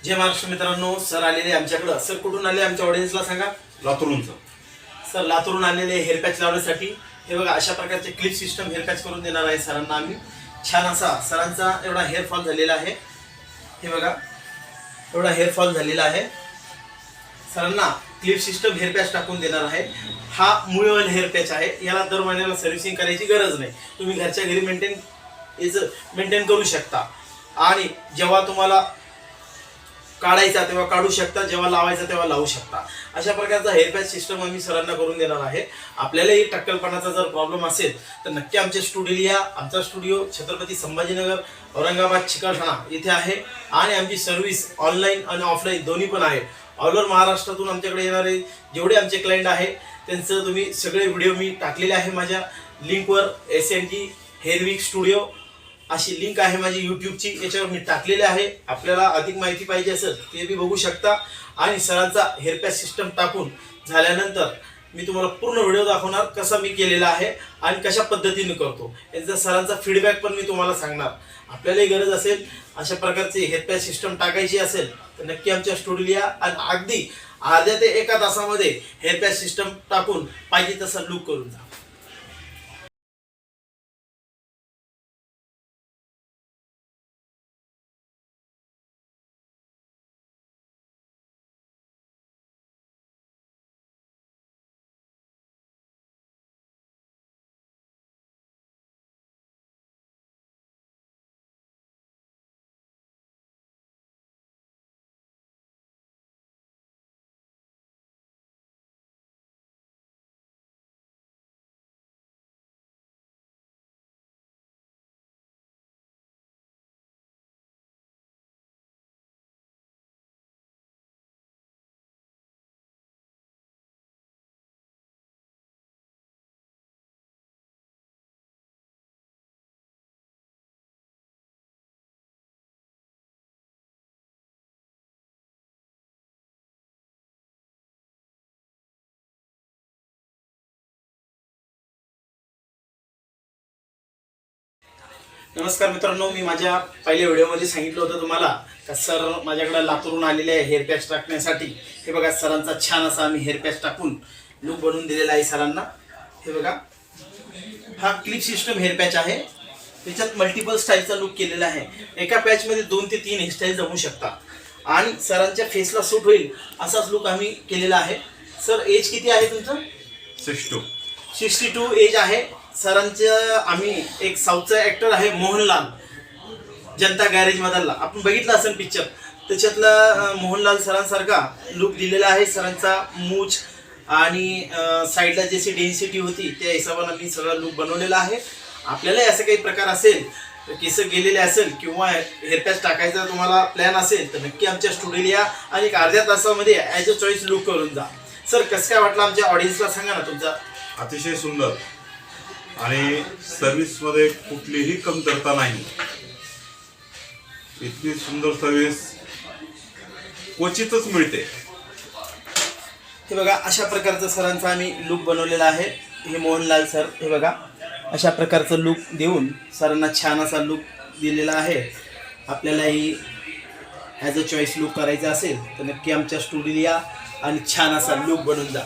जय महाराष्ट्र मित्रांनो, सर आलेले आमच्याकडं. सर कुठून आले आमच्या ऑडियन्सला सांगा. लातूरचं. सर लातूरून आलेले हेअर पॅच लावण्यासाठी. हे बघा, अशा प्रकारचे क्लिप सिस्टम हेअर पॅच करून देणार आहे सरांना आम्ही. छान असा सरांचा एवढा हेअर फॉल झालेला आहे. हे बघा, एवढा हेअर फॉल झालेला आहे. सरांना क्लिप सिस्टम हेअर पॅच टाकून देणार आहे. हा मूळ ऑइल हेअर पॅच आहे. याला दर महिन्याला सर्व्हिसिंग करायची गरज नाही. तुम्ही घरच्या घरी मेंटेन करू शकता. आणि जेव्हा तुम्हाला काढायचा तेव्हा काढू शकता, जेव्हा लावायचा तेव्हा लावू शकता. अशा प्रकारचा हेअर पॅच सिस्टम आम्ही सरांना करून देणार आहे. आपल्यालाही टक्कलपणाचा जर प्रॉब्लेम असेल तर नक्की आमच्या स्टुडिओ या. आमचा स्टुडिओ छत्रपती संभाजीनगर, औरंगाबाद, चिकलठाणा इथे आहे. आणि आमची सर्व्हिस ऑनलाईन आणि ऑफलाईन दोन्ही पण आहे. ऑल ओव्हर महाराष्ट्रातून आमच्याकडे येणारे जेवढे आमचे क्लायंट आहे त्यांचं तुम्ही सगळे व्हिडिओ मी टाकलेले आहे माझ्या लिंकवर. SNG हेअर वीक स्टुडिओ अशी लिंक आहे माझी यूट्यूबची, याच्यावर मी टाकलेले आहे. आपल्याला अधिक माहिती पाहिजे असेल ते बी बघू शकता. आणि सरांचा हेअर पॅच सिस्टम टाकून झाल्यानंतर मी तुम्हाला पूर्ण व्हिडिओ दाखवणार कसा मी केलेला आहे आणि कशा पद्धतीने करतो. यांचा सरांचा फीडबॅक पण मी तुम्हाला सांगणार. आपल्यालाही गरज असेल अशा प्रकारचे हेअर पॅच सिस्टम टाकायची असेल तर नक्की आमच्या स्टुडिओ या आणि अगदी अर्ध्या ते एका तासामध्ये हेअर पॅच सिस्टम टाकून पाहिजे तसा लुक करून जा. नमस्कार मित्रांनो, मी माझ्या पहिल्या व्हिडिओमध्ये सांगितलं होतं तुम्हाला का सर माझ्याकडे लातूरून आलेले आहे हेअर पॅच टाकण्यासाठी. हे बघा, सरांचा छान असा आम्ही हेअर पॅच टाकून लुक बनवून दिलेला आहे सरांना. हे बघा, हा क्लिप सिस्टम हेअर पॅच आहे. त्याच्यात मल्टिपल स्टाईलचा लुक केलेला आहे. एका पॅचमध्ये 2 ते 3 हेअरस्टाईल जमू शकतात आणि सरांच्या फेसला सूट होईल असाच लुक आम्ही केलेला आहे. सर एज किती आहे तुमचं? 62 एज आहे सरांचं. आम्ही एक साऊथचा ॲक्टर आहे मोहनलाल, जनता गॅरेज मधला, आपण बघितला असेल पिक्चर, त्याच्यातला मोहनलाल सरांसारखा लुक दिलेला आहे. सरांचा मूछ आणि साईडला जशी डेन्सिटी होती त्या हिशोबाने मी सगळा लुक बनवलेला आहे. आपल्याला असं काही प्रकार असेल, केस गेलेले असेल किंवा हेअर पॅच टाकायचा तुम्हाला प्लॅन असेल तर नक्की आमच्या स्टुडिओ या आणि एक अर्ध्या तासामध्ये ॲज अ चॉईस लुक करून जा. सर कसं काय वाटलं आमच्या ऑडियन्सला सांगा ना तुमचा. अतिशय सुंदर आणि सर्व्हिसमध्ये कुठलीही कमतरता नाही. इतकी सुंदर सर्व्हिस क्वचितच मिळते. हे बघा, अशा प्रकारचं सरांचा आम्ही लुक बनवलेला आहे. हे मोहनलाल सर, हे बघा अशा प्रकारचं लुक देऊन सरांना छान असा लुक दिलेला आहे. आपल्यालाही ॲज अ चॉईस लुक करायचा असेल तर नक्की आमच्या स्टुडिओ या आणि छान असा लुक बनवून जा.